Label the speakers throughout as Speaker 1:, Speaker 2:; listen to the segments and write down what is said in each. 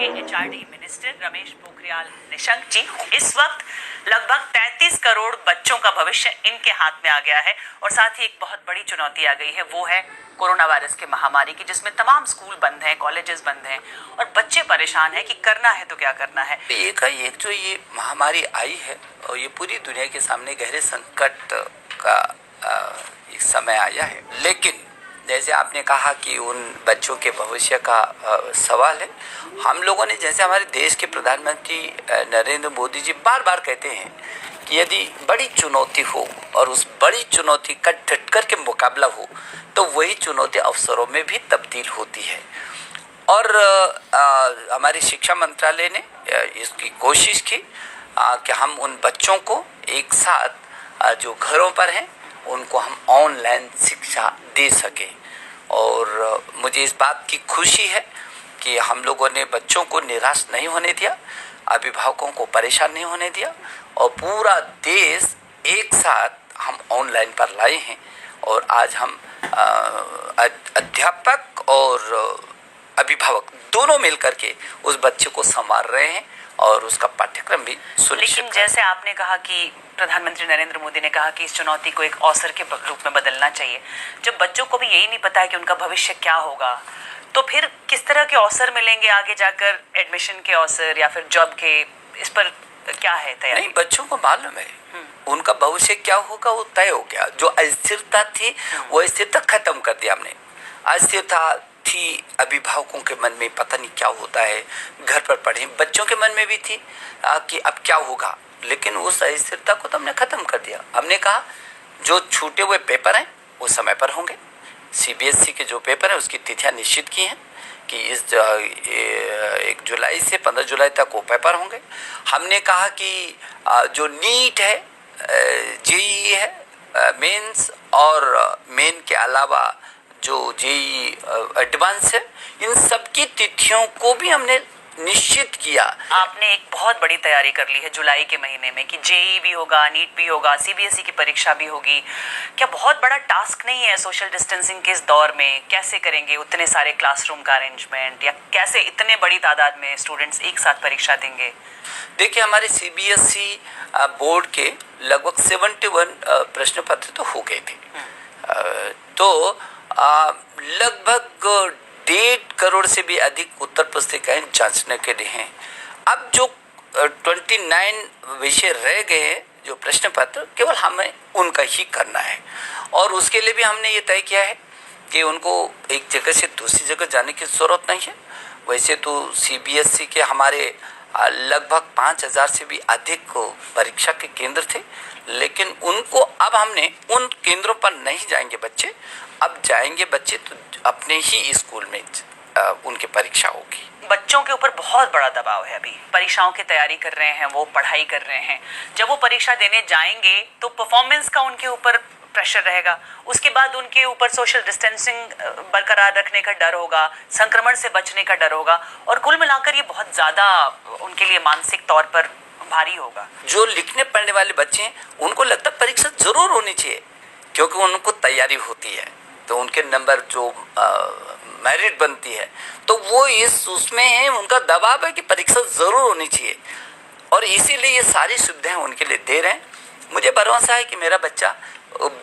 Speaker 1: के HRD minister Ramesh Pokhriyal Nishank जी। इस वक्त लगभग 33 करोड़ बच्चों का भविष्य इनके हाथ में आ गया है और साथ ही एक बहुत बड़ी चुनौती आ गई है, वो है कोरोना वायरस के महामारी की, जिसमें तमाम स्कूल बंद हैं, कॉलेजेस बंद हैं और बच्चे परेशान हैं कि करना है तो क्या करना है।
Speaker 2: एक जो ये महामारी आई है और ये पूरी दुनिया के सामने गहरे संकट का एक समय आया है, लेकिन जैसे आपने कहा कि उन बच्चों के भविष्य का सवाल है। हम लोगों ने, जैसे हमारे देश के प्रधानमंत्री नरेंद्र मोदी जी बार बार कहते हैं कि यदि बड़ी चुनौती हो और उस बड़ी चुनौती का डट कर के मुकाबला हो तो वही चुनौती अवसरों में भी तब्दील होती है। और हमारी शिक्षा मंत्रालय ने इसकी कोशिश की कि हम उन बच्चों को एक साथ जो घरों पर हैं उनको हम ऑनलाइन शिक्षा दे सकें। और मुझे इस बात की खुशी है कि हम लोगों ने बच्चों को निराश नहीं होने दिया, अभिभावकों को परेशान नहीं होने दिया और पूरा देश एक साथ हम ऑनलाइन पर लाए हैं। और आज हम अध्यापक और अभिभावक दोनों मिलकर के उस बच्चे को संभाल रहे हैं और उसका पाठ्यक्रम भी सुनिश्चित।
Speaker 1: लेकिन जैसे आपने कहा कि प्रधानमंत्री नरेंद्र मोदी ने कहा कि इस चुनौती को एक अवसर के रूप में बदलना चाहिए, जब बच्चों को भी यही नहीं पता है कि उनका भविष्य क्या होगा, तो फिर किस तरह के अवसर मिलेंगे आगे जाकर, एडमिशन के अवसर या फिर जॉब के, इस पर क्या है तैयारी?
Speaker 2: नहीं, बच्चों को मालूम है उनका भविष्य क्या होगा, वो तय हो गया। जो अस्थिरता थी वो अस्थिरता खत्म कर दिया हमने। अस्थिरता थी अभिभावकों के मन में, पता नहीं क्या होता है, घर पर पढ़े, बच्चों के मन में भी थी कि अब क्या होगा, लेकिन उस अस्थिरता को तो हमने खत्म कर दिया। हमने कहा जो छूटे हुए पेपर हैं वो समय पर होंगे। सीबीएसई के जो पेपर हैं उसकी तिथियां निश्चित की हैं कि इस 1 जुलाई से 15 जुलाई तक वो पेपर होंगे। हमने कहा कि जो नीट है, जेईई है, मेंस और मेन के अलावा जो जेईई एडवांस है, इन सब की तिथियों को भी हमने निश्चित किया।
Speaker 1: आपने एक बहुत बड़ी तैयारी कर ली है जुलाई के महीने में कि जेईई भी होगा, नीट भी होगा, सीबीएसई की परीक्षा भी होगी। क्या बहुत बड़ा टास्क नहीं है सोशल डिस्टेंसिंग के इस दौर में? कैसे करेंगे उतने सारे क्लासरूम का अरेंजमेंट, या कैसे इतने बड़ी तादाद में स्टूडेंट्स एक साथ परीक्षा देंगे?
Speaker 2: देखिए, हमारे सीबीएसई बोर्ड के लगभग 71 प्रश्न पत्र तो हो गए थे। तो लगभग 1.5 करोड़ से भी अधिक उत्तर पुस्तिकाएं जांचने के लिए हैं। अब जो 29 विषय रह गए हैं, जो प्रश्न पत्र, केवल हमें उनका ही करना है। और उसके लिए भी हमने ये तय किया है कि उनको एक जगह से दूसरी जगह जाने की ज़रूरत नहीं है। वैसे तो सीबीएसई के हमारे लगभग 5000 से भी अधिक परीक्षा के केंद्र थे, लेकिन उनको अब हमने उन केंद्रों पर नहीं जाएंगे बच्चे, अब जाएंगे बच्चे तो अपने ही स्कूल में उनकी परीक्षा होगी।
Speaker 1: बच्चों के ऊपर बहुत बड़ा दबाव है, अभी परीक्षाओं की तैयारी कर रहे हैं, वो पढ़ाई कर रहे हैं। जब वो परीक्षा देने जाएंगे तो परफॉर्मेंस का उनके ऊपर प्रेशर रहेगा, उसके बाद उनके ऊपर सोशल डिस्टेंसिंग बरकरार रखने का डर होगा, संक्रमण से बचने का डर होगा, और कुल मिलाकर ये बहुत ज़्यादा उनके लिए मानसिक तौर पर भारी होगा।
Speaker 2: जो लिखने पढ़ने वाले बच्चे हैं उनको लगता है परीक्षा ज़रूर होनी चाहिए, क्योंकि उनको तैयारी होती है तो उनके नंबर जो मेरिट बनती है तो वो उसमें है, उनका दबाव है कि परीक्षा ज़रूर होनी चाहिए। और इसीलिए ये सारी सुविधाएं उनके लिए दे रहे हैं। मुझे भरोसा है कि मेरा बच्चा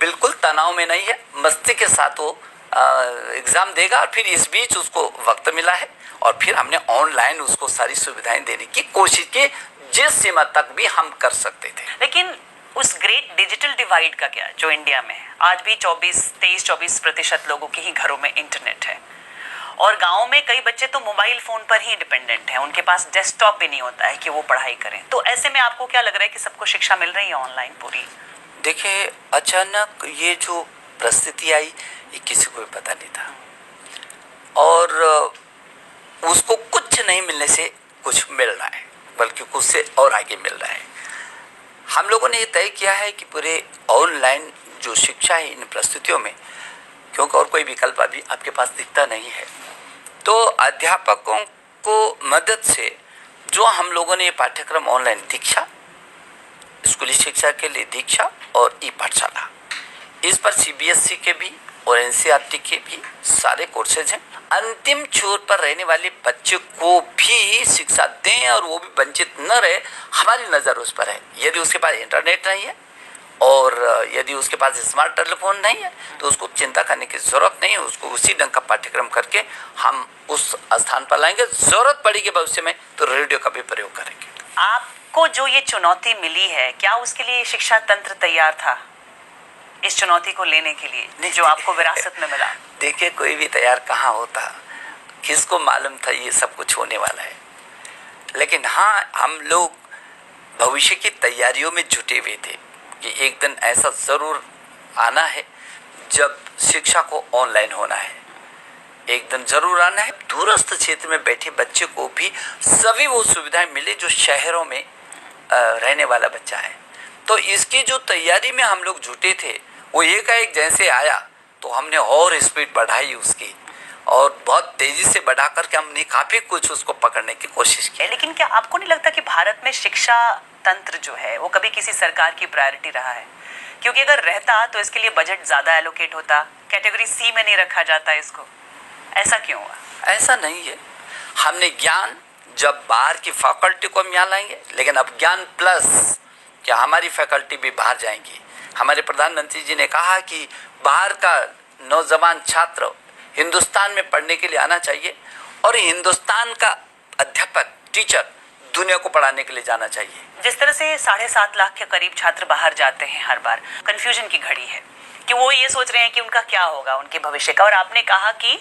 Speaker 2: बिल्कुल तनाव में नहीं है, मस्ती के साथ वो एग्ज़ाम देगा। और फिर इस बीच उसको वक्त मिला है और फिर हमने ऑनलाइन उसको सारी सुविधाएं देने की कोशिश की, जिस सीमा तक भी हम कर सकते थे।
Speaker 1: लेकिन उस ग्रेट डिजिटल डिवाइड का क्या, जो इंडिया में है आज भी 23-24% लोगों के ही घरों में इंटरनेट है, और गाँव में कई बच्चे तो मोबाइल फ़ोन पर ही डिपेंडेंट हैं, उनके पास डेस्कटॉप भी नहीं होता है कि वो पढ़ाई करें। तो ऐसे में आपको क्या लग रहा है कि सबको शिक्षा मिल रही है ऑनलाइन पूरी?
Speaker 2: देखिए, अचानक ये जो परिस्थिति आई ये किसी को भी पता नहीं था, और उसको कुछ नहीं मिलने से कुछ मिल रहा है, बल्कि कुछ से और आगे मिल रहा है। हम लोगों ने ये तय किया है कि पूरे ऑनलाइन जो शिक्षा है इन परिस्थितियों में, क्योंकि और कोई विकल्प अभी आपके पास दिखता नहीं है, तो अध्यापकों को मदद से जो हम लोगों ने ये पाठ्यक्रम ऑनलाइन दीक्षा, स्कूली शिक्षा के लिए दीक्षा और ई पाठशाला, इस पर सीबीएसई के भी और एनसीईआरटी के भी सारे कोर्सेज हैं। अंतिम छोर पर रहने वाले बच्चे को भी शिक्षा दें और वो भी वंचित न रहे, हमारी नज़र उस पर है। यदि उसके पास इंटरनेट नहीं है और यदि उसके पास स्मार्ट टेलीफोन नहीं है तो उसको चिंता करने की ज़रूरत नहीं है। उसको उसी ढंग का पाठ्यक्रम करके हम उस स्थान पर लाएंगे। ज़रूरत पड़ेगी भविष्य में तो रेडियो का भी प्रयोग करेंगे।
Speaker 1: आपको जो ये चुनौती मिली है, क्या उसके लिए शिक्षा तंत्र तैयार था इस चुनौती को लेने के लिए
Speaker 2: नहीं,
Speaker 1: जो आपको विरासत में मिला?
Speaker 2: देखिए, कोई भी तैयार कहाँ होता, किसको मालूम था ये सब कुछ होने वाला है। लेकिन हाँ, हम लोग भविष्य की तैयारियों में जुटे हुए थे कि एक दिन ऐसा ज़रूर आना है जब शिक्षा को ऑनलाइन होना है। एक दिन ज़रूर आना है दूरस्थ क्षेत्र में बैठे बच्चे को भी सभी वो सुविधाएं मिले जो शहरों में रहने वाला बच्चा है। तो इसकी जो तैयारी में हम लोग जुटे थे, वो एकाएक जैसे आया तो हमने और स्पीड बढ़ाई उसकी, और बहुत तेज़ी से बढ़ा करके हमने काफ़ी कुछ उसको पकड़ने की कोशिश की।
Speaker 1: लेकिन क्या आपको नहीं लगता कि भारत में शिक्षा तंत्र जो है वो कभी किसी सरकार की प्रायोरिटी रहा है? क्योंकि अगर रहता तो इसके लिए बजट ज़्यादा एलोकेट होता, कैटेगरी सी में नहीं रखा जाता इसको। ऐसा क्यों हुआ?
Speaker 2: ऐसा नहीं है। हमने ज्ञान जब बाहर की फैकल्टी को हम यहाँ लाएंगे, लेकिन अब ज्ञान प्लस क्या हमारी फैकल्टी भी बाहर जाएंगी। हमारे प्रधानमंत्री जी ने कहा कि बाहर का नौजवान छात्र हिंदुस्तान में पढ़ने के लिए आना चाहिए और हिंदुस्तान का अध्यापक टीचर दुनिया को पढ़ाने के लिए जाना चाहिए।
Speaker 1: जिस तरह से 7.5 लाख के करीब छात्र बाहर जाते हैं हर बार, कंफ्यूजन की घड़ी है कि वो ये सोच रहे हैं कि उनका क्या होगा, उनके भविष्य का, और आपने कहा कि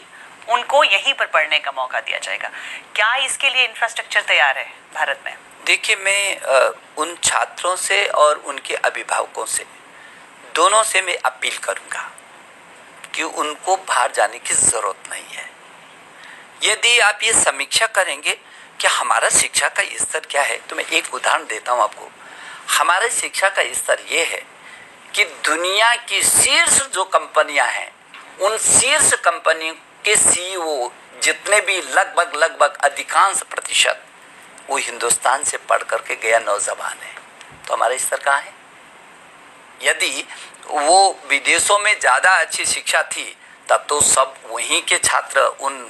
Speaker 1: उनको यहीं पर पढ़ने का मौका दिया जाएगा। क्या इसके लिए इंफ्रास्ट्रक्चर तैयार है भारत में?
Speaker 2: देखिए, मैं उन छात्रों से और उनके अभिभावकों से, दोनों से मैं अपील करूंगा कि उनको बाहर जाने की ज़रूरत नहीं है। यदि आप ये समीक्षा करेंगे कि हमारा शिक्षा का स्तर क्या है, तो मैं एक उदाहरण देता हूँ आपको। हमारे शिक्षा का स्तर ये है कि दुनिया की शीर्ष जो कंपनियां हैं, उन शीर्ष कंपनियों के सीईओ जितने भी लगभग अधिकांश प्रतिशत वो हिंदुस्तान से पढ़ करके गया नौजवान है। तो हमारा स्तर कहाँ है? यदि वो विदेशों में ज़्यादा अच्छी शिक्षा थी तब तो सब वहीं के छात्र उन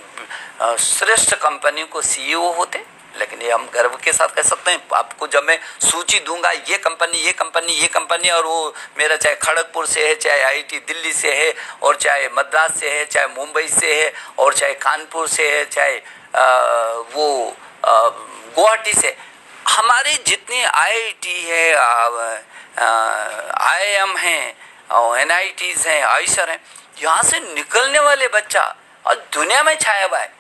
Speaker 2: श्रेष्ठ कंपनियों को सीईओ होते। लेकिन ये हम गर्व के साथ कह सकते हैं, आपको जब मैं सूची दूंगा ये कंपनी और वो मेरा चाहे खड़गपुर से है, चाहे आईआईटी दिल्ली से है, और चाहे मद्रास से है, चाहे मुंबई से है, और चाहे कानपुर से है, चाहे गुवाहाटी से, हमारे जितने आईआईटी है, आईआईएम हैं, एनआईटीज़ हैं, आईसर हैं, यहाँ से निकलने वाले बच्चा और दुनिया में छाया हुआ है।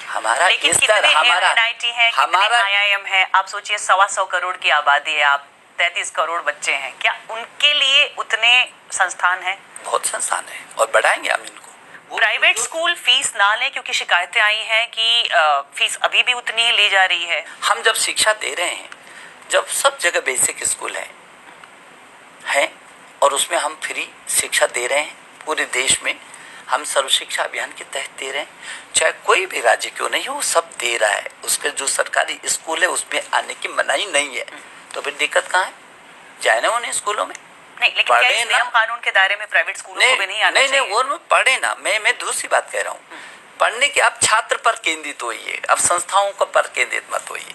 Speaker 2: हमारा स्तर, हमारा
Speaker 1: एनआईटी है, हमारा आईआईएम है। आप सोचिए 125 करोड़ की आबादी है, आप 33 करोड़ बच्चे हैं, क्या उनके लिए उतने संस्थान हैं?
Speaker 2: बहुत संस्थान है और बढ़ाएंगे हम इनको।
Speaker 1: प्राइवेट स्कूल फीस ना लें, क्योंकि शिकायतें आई हैं कि फीस अभी भी उतनी ही ली जा रही है।
Speaker 2: हम जब शिक्षा दे रहे हैं, जब सब जगह बेसिक स्कूल हैं और उसमें हम फ्री शिक्षा दे रहे हैं पूरे देश में, हम सर्व शिक्षा अभियान के तहत दे रहे हैं, चाहे कोई भी राज्य क्यों नहीं हो, वो सब दे रहा है। उसके जो सरकारी स्कूल है उसमें आने की मनाही नहीं है, तो फिर दिक्कत कहाँ है? जाए ना उन्हें स्कूलों में,
Speaker 1: नहीं, लेकिन क्या इस नियम कानून के दायरे में प्राइवेट स्कूलों को भी नहीं आना चाहिए?
Speaker 2: नहीं, वो पढ़े ना। मैं दूसरी बात कह रहा हूँ, पढ़ने की आप छात्र पर केंद्रित होइए, अब संस्थाओं को पर केंद्रित मत होइए।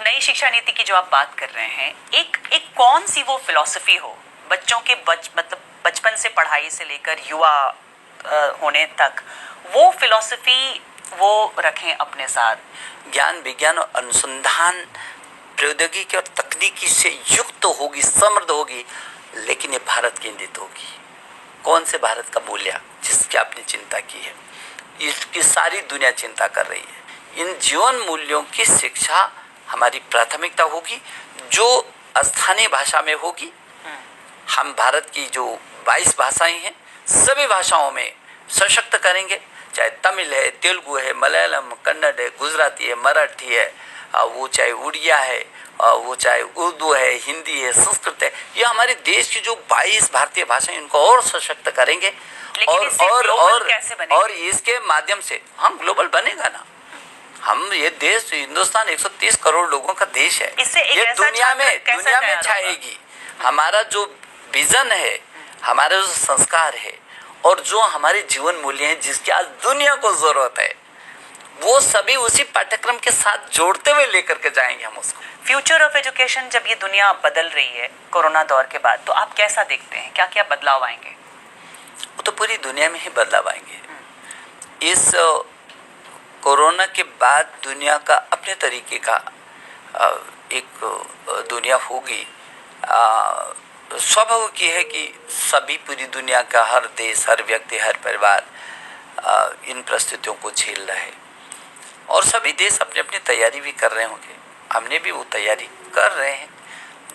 Speaker 1: नई शिक्षा नीति की जो आप बात कर रहे हैं, एक कौन सी वो फिलॉसफी हो बच्चों के मतलब बचपन से पढ़ाई से लेकर युवा होने तक, वो फिलॉसफी वो रखें अपने साथ।
Speaker 2: ज्ञान, विज्ञान और अनुसंधान, प्रौद्योगिकी और तकनीकी से युक्त होगी, समृद्ध होगी, लेकिन ये भारत केंद्रित होगी। कौन से भारत का मूल्य जिसकी आपने चिंता की है, इसकी सारी दुनिया चिंता कर रही है। इन जीवन मूल्यों की शिक्षा हमारी प्राथमिकता होगी, जो स्थानीय भाषा में होगी। हम भारत की जो 22 भाषाएं हैं, सभी भाषाओं में सशक्त करेंगे, चाहे तमिल है, तेलुगु है, मलयालम, कन्नड़ है, गुजराती है, मराठी है, वो चाहे उड़िया है, वो चाहे उर्दू है, हिंदी है, संस्कृत है, ये हमारे देश की जो 22 भारतीय भाषाएं, इनको और सशक्त करेंगे। और इसके माध्यम से हम ग्लोबल बनेगा ना। हम ये देश, हिंदुस्तान 130 करोड़ लोगों का देश है, ये दुनिया में छाएगी। हमारा जो विजन है, हमारा जो संस्कार है, और जो हमारे जीवन मूल्य हैं जिसकी आज दुनिया को जरूरत है, वो सभी उसी पाठ्यक्रम के साथ जोड़ते हुए लेकर के जाएंगे हम उसको।
Speaker 1: फ्यूचर ऑफ एजुकेशन, जब ये दुनिया बदल रही है कोरोना दौर के बाद, तो आप कैसा देखते हैं, क्या क्या बदलाव आएंगे?
Speaker 2: वो तो पूरी दुनिया में ही बदलाव आएंगे। इस कोरोना के बाद दुनिया का अपने तरीके का एक दुनिया होगी। स्वाभाविक ये है कि सभी, पूरी दुनिया का हर देश, हर व्यक्ति, हर परिवार इन परिस्थितियों को झेल रहा है और सभी देश अपनी अपनी तैयारी भी कर रहे होंगे। हमने भी वो तैयारी कर रहे हैं,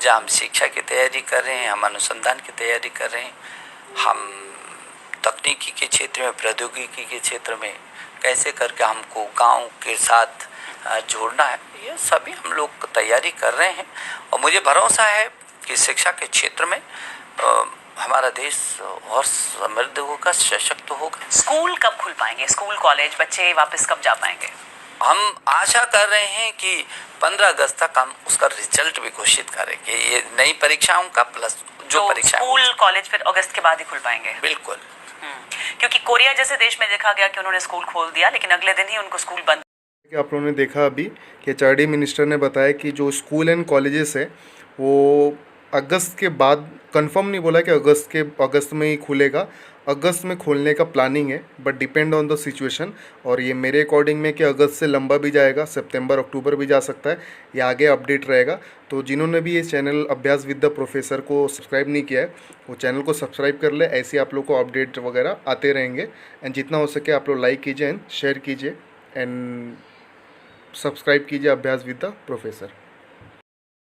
Speaker 2: जहाँ हम शिक्षा की तैयारी कर रहे हैं, हम अनुसंधान की तैयारी कर रहे हैं, हम तकनीकी के क्षेत्र में, प्रौद्योगिकी के क्षेत्र में कैसे करके हमको गांव के साथ जोड़ना है, ये सभी हम लोग तैयारी कर रहे हैं। और मुझे भरोसा है कि शिक्षा के क्षेत्र में हमारा देश और समृद्ध होगा, सशक्त होगा।
Speaker 1: स्कूल कब खुल पाएंगे? स्कूल कॉलेज बच्चे वापस कब जा पाएंगे?
Speaker 2: हम आशा कर रहे हैं कि 15 अगस्त तक हम उसका रिजल्ट भी घोषित करेंगे, ये नई परीक्षाओं का प्लस जो परीक्षा।
Speaker 1: स्कूल कॉलेज फिर अगस्त के बाद ही खुल पाएंगे?
Speaker 2: बिल्कुल।
Speaker 1: क्योंकि कोरिया जैसे देश में देखा गया कि उन्होंने स्कूल खोल दिया लेकिन अगले दिन ही उनको स्कूल बंद।
Speaker 3: आप लोगों ने देखा अभी कि एचआरडी मिनिस्टर ने बताया कि जो स्कूल एंड कॉलेजेस है वो अगस्त के बाद, कंफर्म नहीं बोला कि अगस्त में ही खुलेगा, अगस्त में खोलने का प्लानिंग है, but depend on the situation. और ये मेरे अकॉर्डिंग में कि अगस्त से लंबा भी जाएगा, सितंबर अक्टूबर भी जा सकता है, ये आगे अपडेट रहेगा। तो जिन्होंने भी ये चैनल अभ्यास विद द प्रोफेसर को सब्सक्राइब नहीं किया है वो चैनल को सब्सक्राइब कर ले, ऐसे आप लोग को अपडेट वगैरह आते रहेंगे। एंड जितना हो सके आप लोग लाइक कीजिए एंड शेयर कीजिए एंड सब्सक्राइब कीजिए अभ्यास विद द प्रोफेसर।